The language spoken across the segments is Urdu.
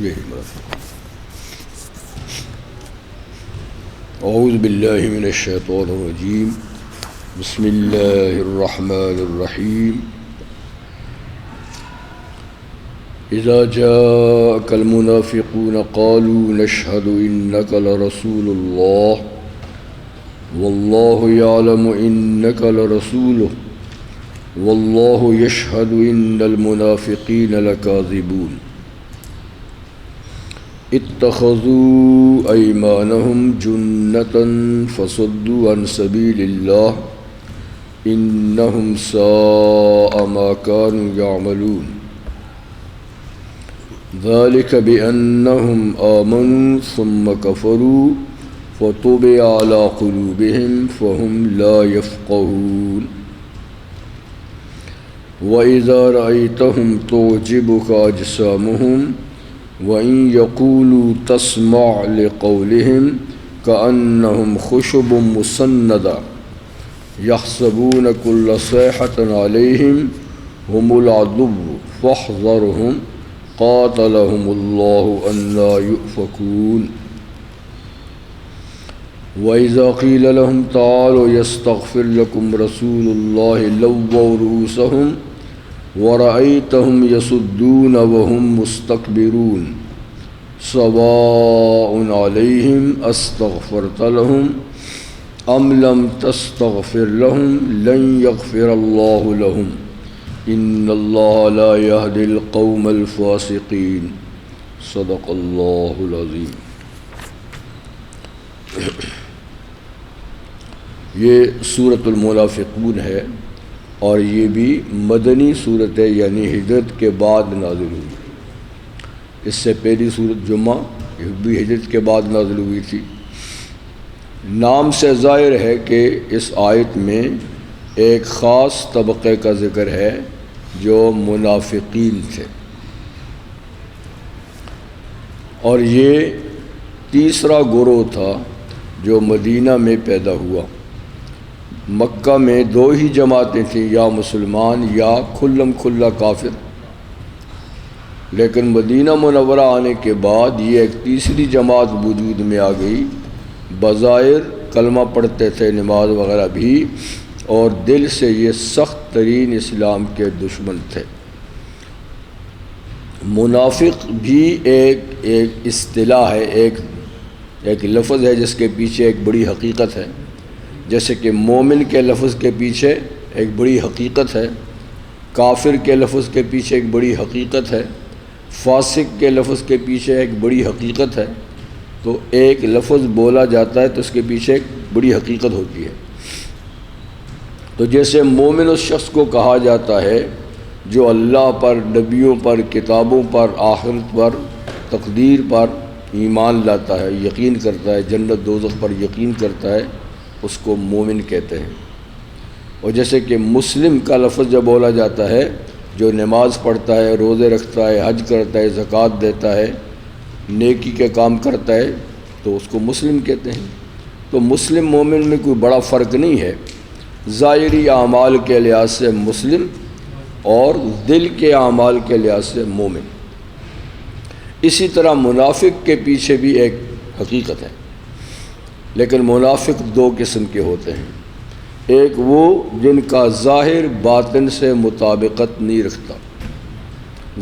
یہی منافق. اعوذ باللہ من الشیطان الرجیم. بسم اللہ الرحمن الرحیم. اذا جاءك المنافقون قالوا نشهد انك لرسول الله والله يعلم انك لرسوله والله يشهد ان المنافقين لكاذبون. اتخذوا ايمانهم جنة فصدوا عن سبيل الله انهم ساء ما كانوا يعملون. ذلك بأنهم آمنوا ثم كفروا فطبع على قلوبهم فهم لا يفقهون. وإذا رأيتهم تعجبك أجسامهم وإن يقولوا تسمع لقولهم كأنهم خشب مسندة يحسبون كل صيحة عليهم هم العدو فاحذرهم قاتلهم الله أنى يؤفكون. وإذا قيل لهم تعالوا يستغفر لكم رسول الله لووا رؤوسهم ورأيتهم يصدون وهم مستكبرون. سواء عليهم أستغفرت لهم أم لم تستغفر لهم لن يغفر الله لهم ان اللہ لا يهدي القوم الفاسقین. صدق اللہ العظیم. یہ سورۃ المنافقون ہے اور یہ بھی مدنی صورت ہے، یعنی ہجرت کے بعد نازل ہوئی. اس سے پہلی سورت جمعہ یہ بھی ہجرت کے بعد نازل ہوئی تھی. نام سے ظاہر ہے کہ اس آیت میں ایک خاص طبقے کا ذکر ہے جو منافقین تھے، اور یہ تیسرا گروہ تھا جو مدینہ میں پیدا ہوا. مکہ میں دو ہی جماعتیں تھیں، یا مسلمان یا کھلم کھلا کافر. لیکن مدینہ منورہ آنے کے بعد یہ ایک تیسری جماعت وجود میں آ گئی. بظاہر کلمہ پڑھتے تھے، نماز وغیرہ بھی، اور دل سے یہ سخت ترین اسلام کے دشمن تھے. منافق بھی ایک اصطلاح ہے، ایک لفظ ہے جس کے پیچھے ایک بڑی حقیقت ہے. جیسے کہ مومن کے لفظ کے پیچھے ایک بڑی حقیقت ہے، کافر کے لفظ کے پیچھے ایک بڑی حقیقت ہے، فاسق کے لفظ کے پیچھے ایک بڑی حقیقت ہے. تو ایک لفظ بولا جاتا ہے تو اس کے پیچھے ایک بڑی حقیقت ہوتی ہے. تو جیسے مومن اس شخص کو کہا جاتا ہے جو اللہ پر، نبیوں پر، کتابوں پر، آخرت پر، تقدیر پر ایمان لاتا ہے، یقین کرتا ہے، جنت دوزخ پر یقین کرتا ہے، اس کو مومن کہتے ہیں. اور جیسے کہ مسلم کا لفظ جب بولا جاتا ہے جو نماز پڑھتا ہے، روزے رکھتا ہے، حج کرتا ہے، زکوٰۃ دیتا ہے، نیکی کے کام کرتا ہے، تو اس کو مسلم کہتے ہیں. تو مسلم مومن میں کوئی بڑا فرق نہیں ہے، ظاہری اعمال کے لحاظ سے مسلم اور دل کے اعمال کے لحاظ سے مومن. اسی طرح منافق کے پیچھے بھی ایک حقیقت ہے. لیکن منافق دو قسم کے ہوتے ہیں. ایک وہ جن کا ظاہر باطن سے مطابقت نہیں رکھتا،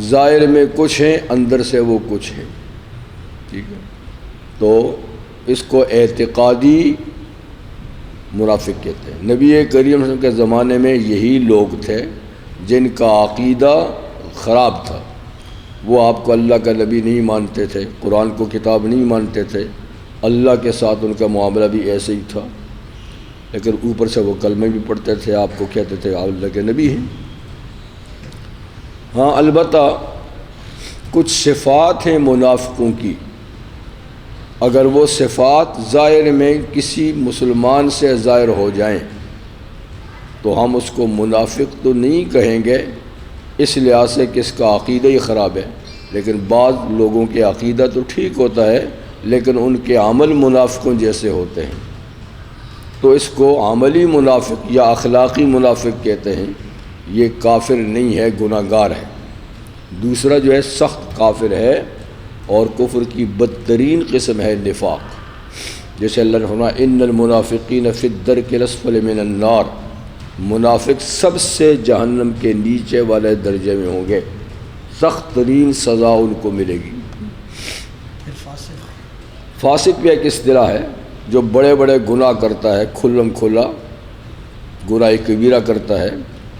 ظاہر میں کچھ ہیں، اندر سے وہ کچھ ہیں. ٹھیک ہے، تو اس کو اعتقادی منافق کہتے ہیں. نبی کریم صلی اللہ علیہ وسلم کے زمانے میں یہی لوگ تھے جن کا عقیدہ خراب تھا. وہ آپ کو اللہ کا نبی نہیں مانتے تھے، قرآن کو کتاب نہیں مانتے تھے، اللہ کے ساتھ ان کا معاملہ بھی ایسے ہی تھا، لیکن اوپر سے وہ کلمے بھی پڑھتے تھے، آپ کو کہتے تھے آپ اللہ کے نبی ہیں. ہاں البتہ کچھ صفات ہیں منافقوں کی، اگر وہ صفات ظاہر میں کسی مسلمان سے ظاہر ہو جائیں تو ہم اس کو منافق تو نہیں کہیں گے، اس لحاظ سے کہ اس کا عقیدہ ہی خراب ہے. لیکن بعض لوگوں کے عقیدہ تو ٹھیک ہوتا ہے لیکن ان کے عمل منافقوں جیسے ہوتے ہیں، تو اس کو عملی منافق یا اخلاقی منافق کہتے ہیں. یہ کافر نہیں ہے، گناہ گار ہے. دوسرا جو ہے سخت کافر ہے اور کفر کی بدترین قسم ہے نفاق. جیسے اللہ نے فرمایا ان المنافقین فی الدرک الاسفل من النار، منافق سب سے جہنم کے نیچے والے درجے میں ہوں گے، سخت ترین سزا ان کو ملے گی. فاسق بھی ایک اصطلاح ہے جو بڑے بڑے گناہ کرتا ہے، کھلم کھلا گناہ کبیرہ کرتا ہے.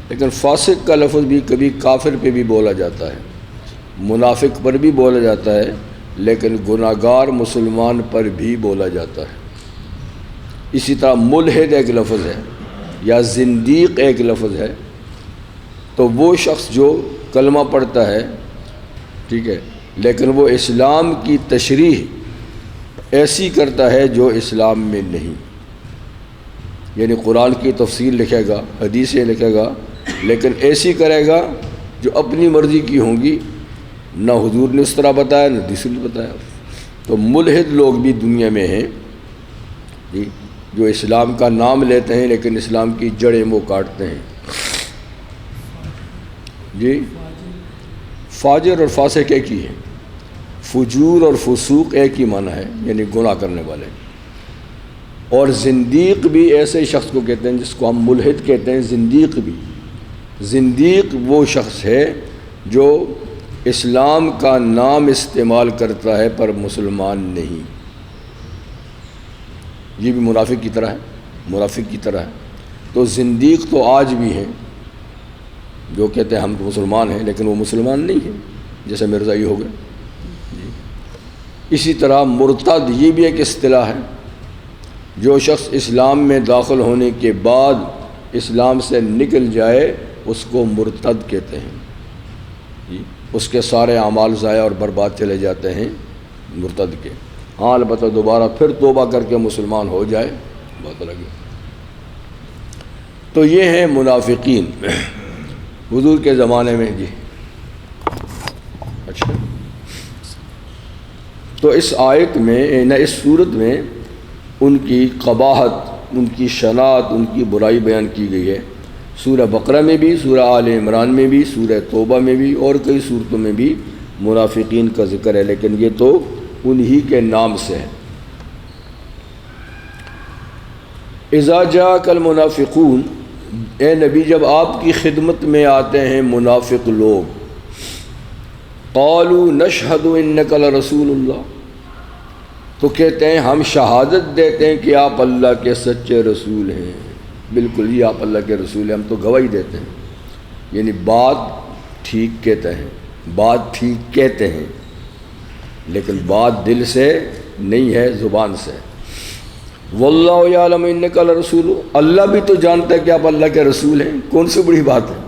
لیکن فاسق کا لفظ بھی کبھی کافر پہ بھی بولا جاتا ہے، منافق پر بھی بولا جاتا ہے، لیکن گناہگار مسلمان پر بھی بولا جاتا ہے. اسی طرح ملحد ایک لفظ ہے یا زندیق ایک لفظ ہے. تو وہ شخص جو کلمہ پڑھتا ہے، ٹھیک ہے، لیکن وہ اسلام کی تشریح ایسی کرتا ہے جو اسلام میں نہیں، یعنی قرآن کی تفسیر لکھے گا، حدیثیں لکھے گا، لیکن ایسی کرے گا جو اپنی مرضی کی ہوں گی، نہ حضور نے اس طرح بتایا نہ دوسرے نے بتایا. تو ملحد لوگ بھی دنیا میں ہیں جی، جو اسلام کا نام لیتے ہیں لیکن اسلام کی جڑیں وہ کاٹتے ہیں. جی فاجر اور فاسق ایک ہی ہے، فجور اور فسوق ایک ہی معنی ہے، یعنی گناہ کرنے والے. اور زندیق بھی ایسے شخص کو کہتے ہیں جس کو ہم ملحد کہتے ہیں. زندیق بھی، زندیق وہ شخص ہے جو اسلام کا نام استعمال کرتا ہے پر مسلمان نہیں. یہ بھی منافق کی طرح ہے، منافق کی طرح ہے. تو زندیق تو آج بھی ہیں جو کہتے ہیں ہم مسلمان ہیں لیکن وہ مسلمان نہیں ہیں، جیسے مرزائی ہو گئے. اسی طرح مرتد یہ بھی ایک اصطلاح ہے، جو شخص اسلام میں داخل ہونے کے بعد اسلام سے نکل جائے اس کو مرتد کہتے ہیں. اس کے سارے اعمال ضائع اور برباد چلے جاتے ہیں مرتد کے. ہاں البتہ دوبارہ پھر توبہ کر کے مسلمان ہو جائے بات الگ ہے. تو یہ ہیں منافقین حضور کے زمانے میں. جی اچھا، تو اس آیت میں نہ اس صورت میں ان کی قباحت، ان کی شناعت، ان کی برائی بیان کی گئی ہے. سورہ بقرہ میں بھی، سورہ آل عمران میں بھی، سورہ توبہ میں بھی اور کئی صورتوں میں بھی منافقین کا ذکر ہے، لیکن یہ تو انہی کے نام سے ہے. اذا جاءک المنافقون، اے نبی جب آپ کی خدمت میں آتے ہیں منافق لوگ، قالوا نشہد انک لرسول اللہ، تو کہتے ہیں ہم شہادت دیتے ہیں کہ آپ اللہ کے سچے رسول ہیں. بالکل یہ آپ اللہ کے رسول ہیں، ہم تو گواہی دیتے ہیں. یعنی بات ٹھیک کہتے ہیں، بات ٹھیک کہتے ہیں، لیکن بات دل سے نہیں ہے، زبان سے. واللہ یعلم انک لرسول، اللہ بھی تو جانتا ہے کہ آپ اللہ کے رسول ہیں، کون سی بڑی بات ہے.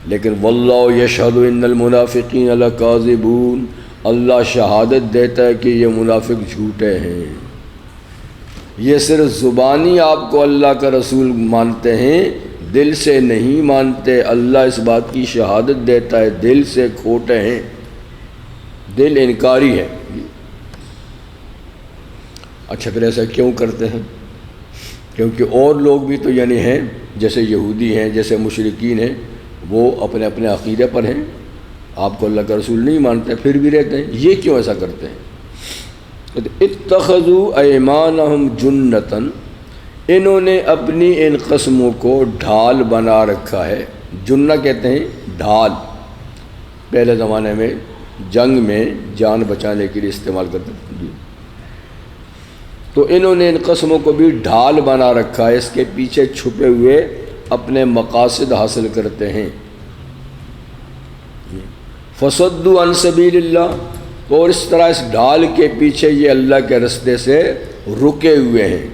لیکن واللہ یشہد ان المنافقین لکاذبون، اللہ شہادت دیتا ہے کہ یہ منافق جھوٹے ہیں. یہ صرف زبانی آپ کو اللہ کا رسول مانتے ہیں، دل سے نہیں مانتے. اللہ اس بات کی شہادت دیتا ہے دل سے کھوٹے ہیں، دل انکاری ہے. اچھا پھر ایسا کیوں کرتے ہیں؟ کیونکہ اور لوگ بھی تو یعنی ہیں، جیسے یہودی ہیں، جیسے مشرکین ہیں، وہ اپنے اپنے عقیدے پر ہیں، آپ کو اللہ کا رسول نہیں مانتے پھر بھی رہتے ہیں. یہ کیوں ایسا کرتے ہیں؟ اتخذوا ایمانہم جنتاً، انہوں نے اپنی ان قسموں کو ڈھال بنا رکھا ہے. جنہ کہتے ہیں ڈھال، پہلے زمانے میں جنگ میں جان بچانے کے لیے استعمال کرتے تھے. تو انہوں نے ان قسموں کو بھی ڈھال بنا رکھا ہے، اس کے پیچھے چھپے ہوئے اپنے مقاصد حاصل کرتے ہیں. فصدوا عن سبیل اللہ، اور اس طرح اس ڈھال کے پیچھے یہ اللہ کے رستے سے رکے ہوئے ہیں.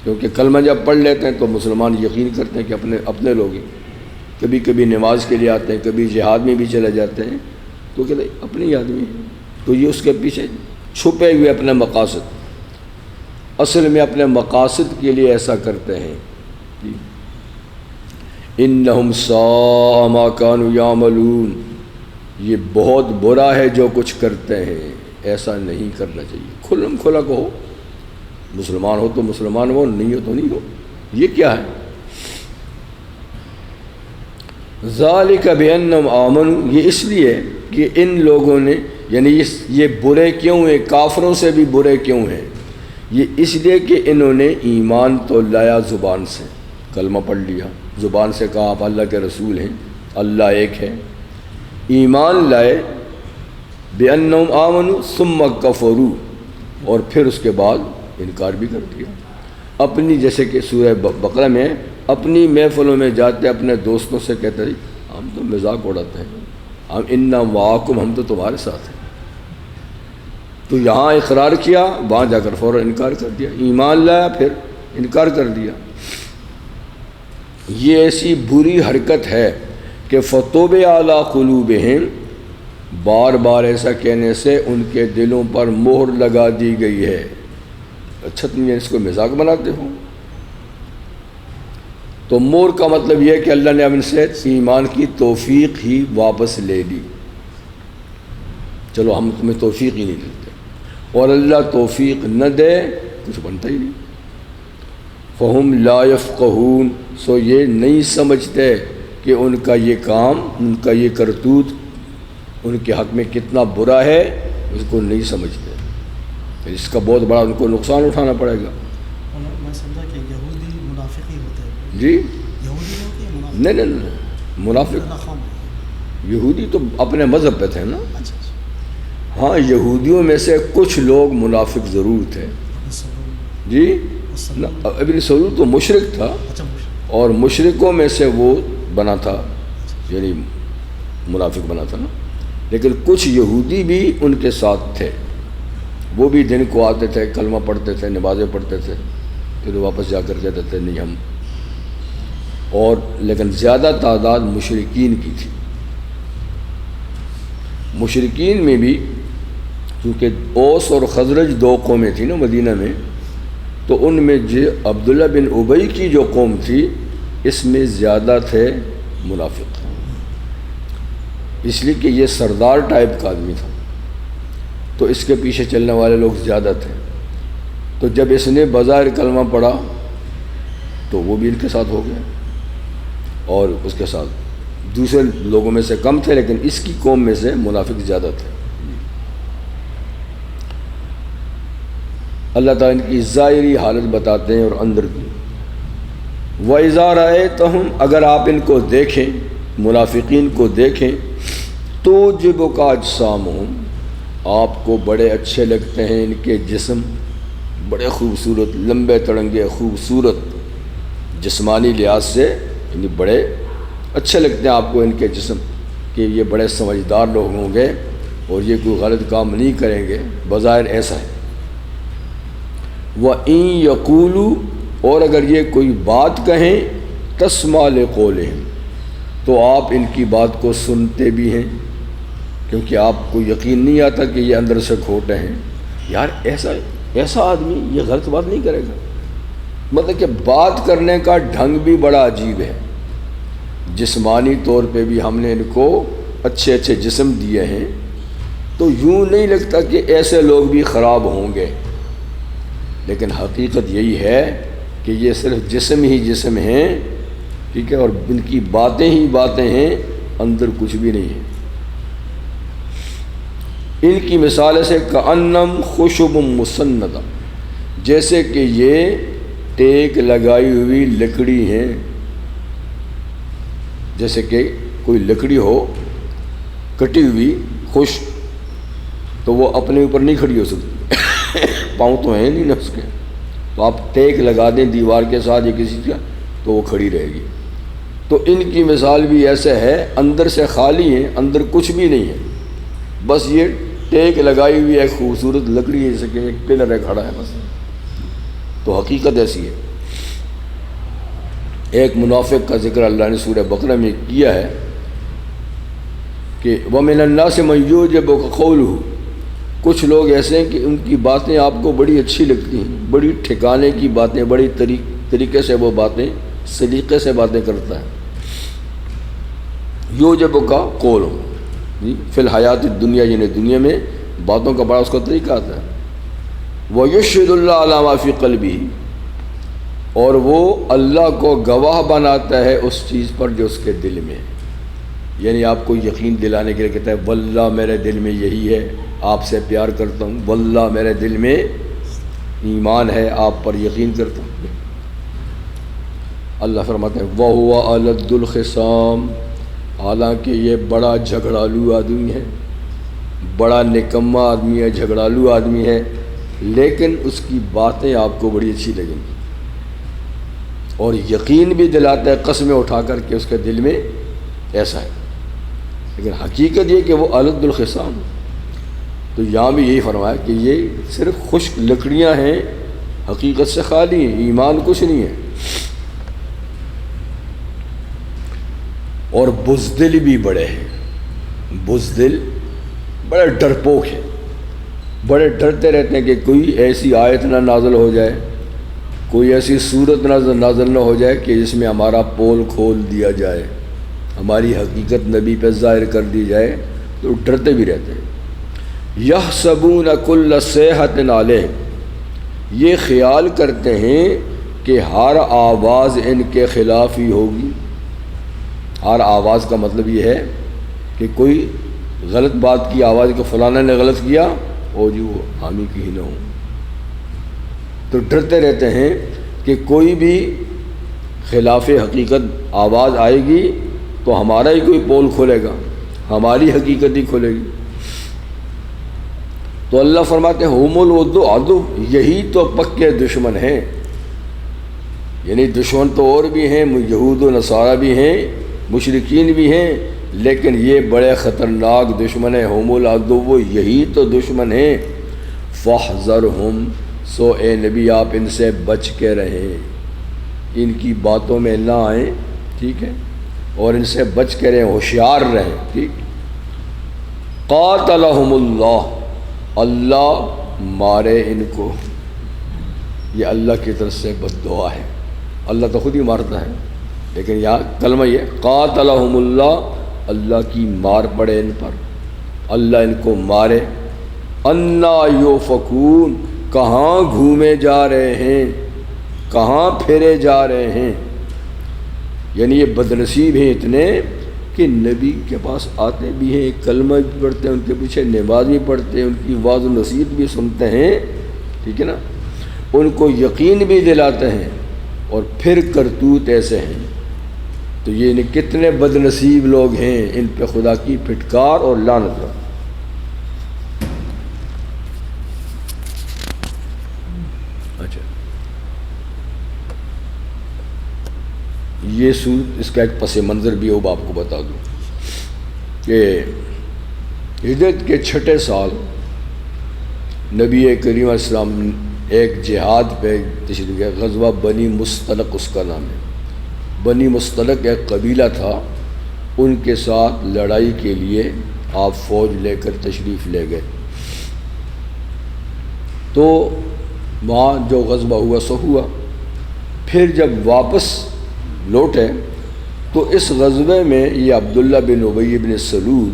کیونکہ کلمہ جب پڑھ لیتے ہیں تو مسلمان یقین کرتے ہیں کہ اپنے لوگ ہیں. کبھی کبھی نماز کے لیے آتے ہیں، کبھی جہاد میں بھی چلے جاتے ہیں، تو کہتے ہیں اپنے ہی آدمی ہیں. تو یہ اس کے پیچھے چھپے ہوئے اپنے مقاصد، اصل میں اپنے مقاصد کے لیے ایسا کرتے ہیں. انہم ساء ما کانوا یعملون، یہ بہت برا ہے جو کچھ کرتے ہیں، ایسا نہیں کرنا چاہیے. کھلم کھلا کہو، مسلمان ہو تو مسلمان ہو، نہیں ہو تو نہیں ہو. یہ کیا ہے؟ ذالک بانہم آمنوا، یہ اس لیے کہ ان لوگوں نے یعنی یہ برے کیوں ہیں، کافروں سے بھی برے کیوں ہیں؟ یہ اس لیے کہ انہوں نے ایمان تو لایا زبان سے، کلمہ پڑھ لیا، زبان سے کہا آپ اللہ کے رسول ہیں، اللہ ایک ہے، ایمان لائے، بِأَنَّهُمْ آمَنُوا ثُمَّ كَفَرُوا، اور پھر اس کے بعد انکار بھی کر دیا۔ اپنی جیسے کہ سورہ بقرہ میں اپنی محفلوں میں جاتے اپنے دوستوں سے کہتے ہیں ہم تو مذاق اڑاتے ہیں، ہم اِنَّا مَعَكُمْ، ہم تو تمہارے ساتھ ہیں۔ تو یہاں اقرار کیا، وہاں جا کر فوراً انکار کر دیا، ایمان لایا پھر انکار کر دیا۔ یہ ایسی بری حرکت ہے کہ فَطُبِعَ عَلَىٰ قُلُوبِهِمْ، بار بار ایسا کہنے سے ان کے دلوں پر مہر لگا دی گئی ہے۔ اچھا تم یہ اس کو مذاق بناتے ہو؟ تو مہر کا مطلب یہ ہے کہ اللہ نے اب ان سے ایمان کی توفیق ہی واپس لے لی، چلو ہم تمہیں توفیق ہی نہیں دیتے، اور اللہ توفیق نہ دے کچھ بنتا ہی نہیں۔ فَهُمْ لَا يَفْقَهُونَ، سو یہ نہیں سمجھتے کہ ان کا یہ کام، ان کا یہ کرتوت ان کے حق میں کتنا برا ہے، اس کو نہیں سمجھتے، اس کا بہت بڑا ان کو نقصان اٹھانا پڑے گا۔ میں سمجھا کہ یہودی منافق ہی ہوتے ہیں۔ جی یہودی ہوتے ہیں منافق؟ نہیں، منافق یہودی تو اپنے مذہب پہ تھے نا۔ ہاں یہودیوں میں سے کچھ لوگ منافق ضرور تھے۔ جی ابن سلول تو مشرک تھا، اور مشرکوں میں سے وہ بنا تھا، یعنی منافق بنا تھا نا، لیکن کچھ یہودی بھی ان کے ساتھ تھے، وہ بھی دن کو آتے تھے، کلمہ پڑھتے تھے، نمازیں پڑھتے تھے، پھر واپس جا کر کہتے تھے نہیں ہم، اور لیکن زیادہ تعداد مشرکین کی تھی۔ مشرکین میں بھی کیونکہ اوس اور خزرج دو قومیں تھیں نا مدینہ میں، تو ان میں جو عبداللہ بن ابی کی جو قوم تھی اس میں زیادہ تھے منافق، اس لیے کہ یہ سردار ٹائپ کا آدمی تھا، تو اس کے پیچھے چلنے والے لوگ زیادہ تھے۔ تو جب اس نے بظاہر کلمہ پڑھا تو وہ بھی ان کے ساتھ ہو گیا، اور اس کے ساتھ دوسرے لوگوں میں سے کم تھے، لیکن اس کی قوم میں سے منافق زیادہ تھے۔ اللہ تعالیٰ ان کی ظاہری حالت بتاتے ہیں اور اندر کی۔ وَإِذَا رَأَيْتَهُمْ، اگر آپ ان کو دیکھیں، منافقین کو دیکھیں، تُعْجِبُكَ أَجْسَامُهُمْ، آپ کو بڑے اچھے لگتے ہیں ان کے جسم، بڑے خوبصورت، لمبے تڑنگے، خوبصورت جسمانی لحاظ سے، یعنی بڑے اچھے لگتے ہیں آپ کو ان کے جسم، کہ یہ بڑے سمجھدار لوگ ہوں گے اور یہ کوئی غلط کام نہیں کریں گے، بظاہر ایسا ہے۔ وَإِن يَقُولُوا، اور اگر یہ کوئی بات کہیں، تَسْمَعْ لِقَوْلِهِمْ، تو آپ ان کی بات کو سنتے بھی ہیں، کیونکہ آپ کو یقین نہیں آتا کہ یہ اندر سے کھوٹے ہیں، یار ایسا آدمی یہ غلط بات نہیں کرے گا، مطلب کہ بات کرنے کا ڈھنگ بھی بڑا عجیب ہے، جسمانی طور پہ بھی ہم نے ان کو اچھے اچھے جسم دیے ہیں، تو یوں نہیں لگتا کہ ایسے لوگ بھی خراب ہوں گے، لیکن حقیقت یہی ہے کہ یہ صرف جسم ہی جسم ہیں، ٹھیک ہے، اور ان کی باتیں ہی باتیں ہیں، اندر کچھ بھی نہیں ہے۔ ان کی مثال سے کأنم خشب مسندہ، جیسے کہ یہ ٹیک لگائی ہوئی لکڑی ہیں، جیسے کہ کوئی لکڑی ہو کٹی ہوئی خشک، تو وہ اپنے اوپر نہیں کھڑی ہو سکتی، پاؤں تو ہیں نہیں نا اس کے، تو آپ ٹیک لگا دیں دیوار کے ساتھ یا کسی کا تو وہ کھڑی رہے گی۔ تو ان کی مثال بھی ایسے ہے، اندر سے خالی ہیں، اندر کچھ بھی نہیں ہے، بس یہ ٹیک لگائی ہوئی ایک خوبصورت لکڑی ہے، جیسے کہ ایک پلر ہے کھڑا ہے بس۔ تو حقیقت ایسی ہے۔ ایک منافق کا ذکر اللہ نے سورہ بقرہ میں کیا ہے کہ وَمِنَ النَّاسِ مَن يُعْجِبُكَ قَوْلُهُ، کچھ لوگ ایسے ہیں کہ ان کی باتیں آپ کو بڑی اچھی لگتی ہیں، بڑی ٹھکانے کی باتیں، بڑی طریقے سے وہ باتیں، سلیقے سے باتیں کرتا ہے۔ یُعْجِبُكَ قَوْلُهُ، فی الحیات الدنیا، یعنی دنیا میں باتوں کا بڑا اس کا طریقہ آتا ہے۔ وَيُشْهِدُ اللَّهَ عَلَىٰ مَا فِي قَلْبِهِ، اور وہ اللہ کو گواہ بناتا ہے اس چیز پر جو اس کے دل میں ہے، یعنی آپ کو یقین دلانے کے لیے کہتا ہے واللہ میرے دل میں یہی ہے، آپ سے پیار کرتا ہوں، واللہ میرے دل میں ایمان ہے، آپ پر یقین کرتا ہوں۔ اللہ فرماتے ہیں وَهُوَ أَلَدُّ الْخِصَامِ، حالانکہ یہ بڑا جھگڑالو آدمی ہے، بڑا نکما آدمی ہے، جھگڑالو آدمی ہے، لیکن اس کی باتیں آپ کو بڑی اچھی لگیں گی اور یقین بھی دلاتا ہے قسمیں اٹھا کر کے اس کے دل میں ایسا ہے، لیکن حقیقت یہ کہ وہ أَلَدُّ الْخِصَامِ۔ تو یہاں بھی یہی فرمایا کہ یہ صرف خشک لکڑیاں ہیں، حقیقت سے خالی ہیں، ایمان کچھ نہیں ہے، اور بزدل بھی بڑے ہیں، بزدل بڑے ڈرپوک ہیں، بڑے ڈرتے رہتے ہیں کہ کوئی ایسی آیت نہ نازل ہو جائے، کوئی ایسی صورت نازل نہ ہو جائے کہ جس میں ہمارا پول کھول دیا جائے، ہماری حقیقت نبی پہ ظاہر کر دی جائے، تو ڈرتے بھی رہتے ہیں۔ یحسبون کل صیحۃ علیہ، یہ خیال کرتے ہیں کہ ہر آواز ان کے خلاف ہی ہوگی۔ ہر آواز کا مطلب یہ ہے کہ کوئی غلط بات کی آواز کہ فلانا نے غلط کیا اور جو حامی کی ہی نہ ہو، تو ڈرتے رہتے ہیں کہ کوئی بھی خلاف حقیقت آواز آئے گی تو ہمارا ہی کوئی پول کھولے گا، ہماری حقیقت ہی کھولے گی۔ تو اللہ فرماتے ہیں ہم العدو، یہی تو پکے دشمن ہیں، یعنی دشمن تو اور بھی ہیں، یہود و نصارہ بھی ہیں، مشرکین بھی ہیں، لیکن یہ بڑے خطرناک دشمن ہیں، ہم العدو، یہی تو دشمن ہیں، فاحذرہم، سو اے نبی آپ ان سے بچ کے رہیں، ان کی باتوں میں نہ آئیں، ٹھیک ہے، اور ان سے بچ کے رہیں، ہوشیار رہیں، ٹھیک۔ قاتلہم اللہ، اللہ مارے ان کو، یہ اللہ کی طرف سے بد دعا ہے، اللہ تو خود ہی مارتا ہے، لیکن یہاں کلمہ یہ قاتلہم اللہ، اللہ کی مار پڑے ان پر، اللہ ان کو مارے۔ انا یوفکون، کہاں گھومے جا رہے ہیں، کہاں پھرے جا رہے ہیں، یعنی یہ بدنصیب ہیں اتنے کہ نبی کے پاس آتے بھی ہیں، کلمہ بھی پڑھتے ہیں، ان کے پیچھے نماز بھی پڑھتے ہیں، ان کی واعظ و نصیحت بھی سنتے ہیں، ٹھیک ہے نا، ان کو یقین بھی دلاتے ہیں، اور پھر کرتوت ایسے ہیں، تو یہ کتنے بد نصیب لوگ ہیں، ان پہ خدا کی پھٹکار اور لعنت ہو۔ اچھا، یہ سورت، اس کا ایک پس منظر بھی اب آپ کو بتا دوں کہ ہجرت کے 6 سال نبی کریم علیہ السلام ایک جہاد پہ تشریف گئے، غزوہ بنی مصطلق اس کا نام ہے۔ بنی مصطلق ایک قبیلہ تھا، ان کے ساتھ لڑائی کے لیے آپ فوج لے کر تشریف لے گئے، تو وہاں جو غزوہ ہوا سو ہوا، پھر جب واپس لوٹے تو اس غزوے میں یہ عبداللہ بن ابی بن سلول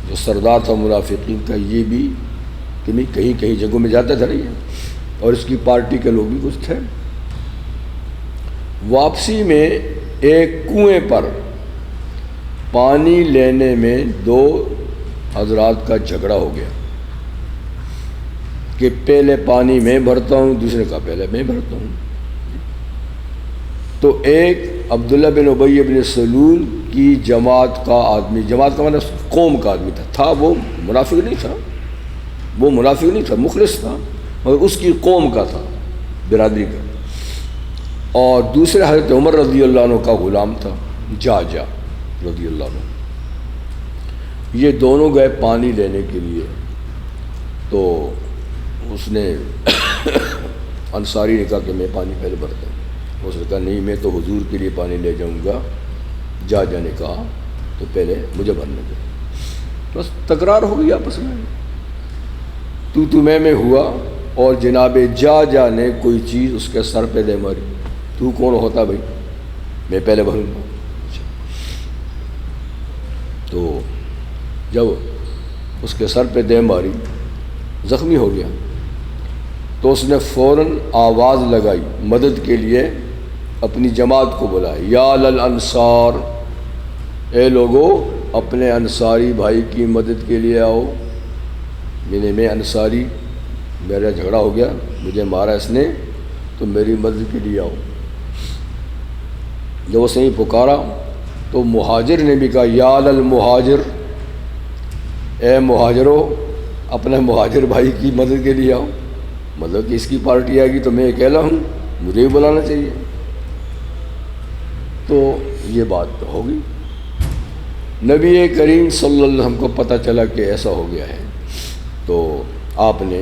جو سردار تھا منافقین کا، یہ بھی کہیں کہیں جگہوں میں جاتا تھا نہیں ہے، اور اس کی پارٹی کے لوگ بھی کچھ تھے۔ واپسی میں ایک کنویں پر پانی لینے میں 2 حضرات کا جھگڑا ہو گیا کہ پہلے پانی میں بھرتا ہوں، دوسرے کا پہلے میں بھرتا ہوں۔ تو ایک عبداللہ بن ابی بن سلول کی جماعت کا آدمی، جماعت کا مطلب قوم کا آدمی تھا، وہ منافق نہیں تھا، وہ منافق نہیں تھا، مخلص تھا، مگر اس کی قوم کا تھا، برادری کا، اور دوسرے حضرت عمر رضی اللہ عنہ کا غلام تھا، جا رضی اللہ عنہ۔ یہ دونوں گئے پانی لینے کے لیے، تو اس نے انصاری نے کہا کہ میں پانی پہلے بھرتا ہوں، اس نے کہا نہیں میں تو حضور کے لیے پانی لے جاؤں گا، جا نے کہا تو پہلے مجھے بھرنے دے، بس تکرار ہو گئی آپس میں، تو میں ہوا، اور جناب جا نے کوئی چیز اس کے سر پہ دے ماری، تو کون ہوتا بھائی، میں پہلے بھروں گا۔ تو جب اس کے سر پہ دے ماری، زخمی ہو گیا، تو اس نے فوراً آواز لگائی مدد کے لیے، اپنی جماعت کو بلایا، یا للانصار، اے لوگو اپنے انصاری بھائی کی مدد کے لیے آؤ، یعنی میں انصاری، میرا جھگڑا ہو گیا، مجھے مارا اس نے، تو میری مدد کے لیے آؤ۔ جب اس نے پکارا تو مہاجر نے بھی کہا یا للمہاجر، اے مہاجرو، اپنے مہاجر بھائی کی مدد کے لیے آؤ، مطلب کہ اس کی پارٹی آئے گی تو میں اکیلا ہوں، مجھے بھی بلانا چاہیے۔ تو یہ بات ہو گئی۔ نبی کریم صلی اللہ علیہ وسلم کو پتہ چلا کہ ایسا ہو گیا ہے، تو آپ نے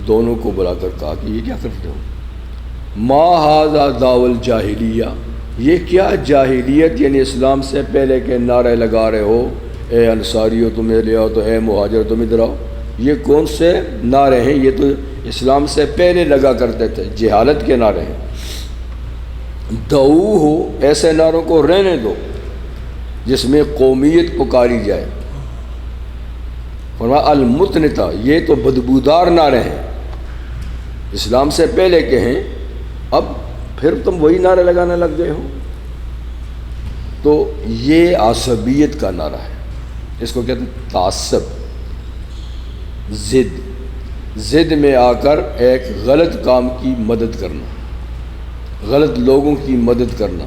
دونوں کو بلا کر کہا کہ یہ کیا کرتے ہو؟ ما ھذا دعوی الجاہلیہ، یہ کیا جاہلیت یعنی اسلام سے پہلے کے نعرے لگا رہے ہو، اے انصاریو تم ادھر آؤ، تو اے مہاجر تم ادھر آؤ، یہ کون سے نعرے ہیں؟ یہ تو اسلام سے پہلے لگا کرتے تھے، جہالت کے نعرے ہیں۔ دعو ہو، ایسے نعروں کو رہنے دو جس میں قومیت پکاری جائے۔ فرمایا المتنتا، یہ تو بدبودار نعرے ہیں، اسلام سے پہلے کے ہیں، اب پھر تم وہی نعرے لگانے لگ گئے ہو۔ تو یہ عصبیت کا نعرہ ہے، اس کو کہتے ہیں تعصب، ضد میں آ کر ایک غلط کام کی مدد کرنا، غلط لوگوں کی مدد کرنا،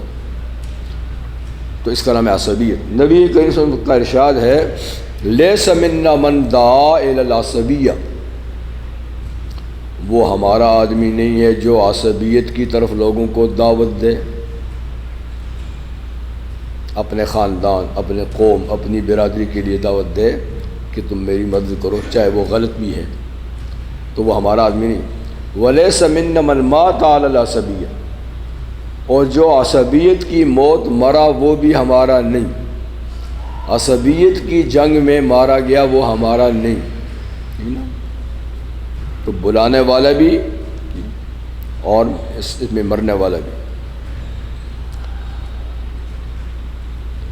تو اس کا نام ہے عصبیت۔ نبی کریم صلی اللہ علیہ وسلم کا ارشاد ہے لیس منا من دعا الی العصبیہ، وہ ہمارا آدمی نہیں ہے جو عصبیت کی طرف لوگوں کو دعوت دے، اپنے خاندان، اپنے قوم، اپنی برادری کے لیے دعوت دے کہ تم میری مدد کرو، چاہے وہ غلط بھی ہے، تو وہ ہمارا آدمی نہیں۔ ولیس منا من مات علی العصبیہ، اور جو عصبیت کی موت مرا وہ بھی ہمارا نہیں، عصبیت کی جنگ میں مارا گیا وہ ہمارا نہیں۔ تو بلانے والا بھی اور اس میں مرنے والا بھی۔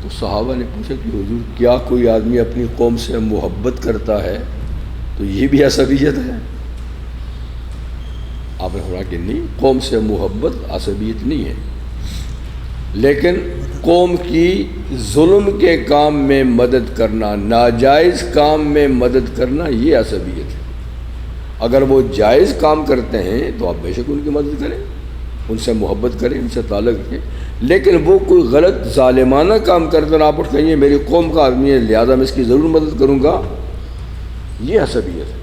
تو صحابہ نے پوچھا کہ حضور کیا کوئی آدمی اپنی قوم سے محبت کرتا ہے تو یہ بھی عصبیت ہے؟ آپ نے کہا کہ نہیں، قوم سے محبت عصبیت نہیں ہے، لیکن قوم کی ظلم کے کام میں مدد کرنا، ناجائز کام میں مدد کرنا، یہ عصبیت ہے۔ اگر وہ جائز کام کرتے ہیں تو آپ بے شک ان کی مدد کریں، ان سے محبت کریں، ان سے تعلق رکھیں، لیکن وہ کوئی غلط ظالمانہ کام کرتے ہیں، آپ اٹھ کہیں یہ میری قوم کا آدمی ہے لہذا میں اس کی ضرور مدد کروں گا، یہ عصبیت ہے۔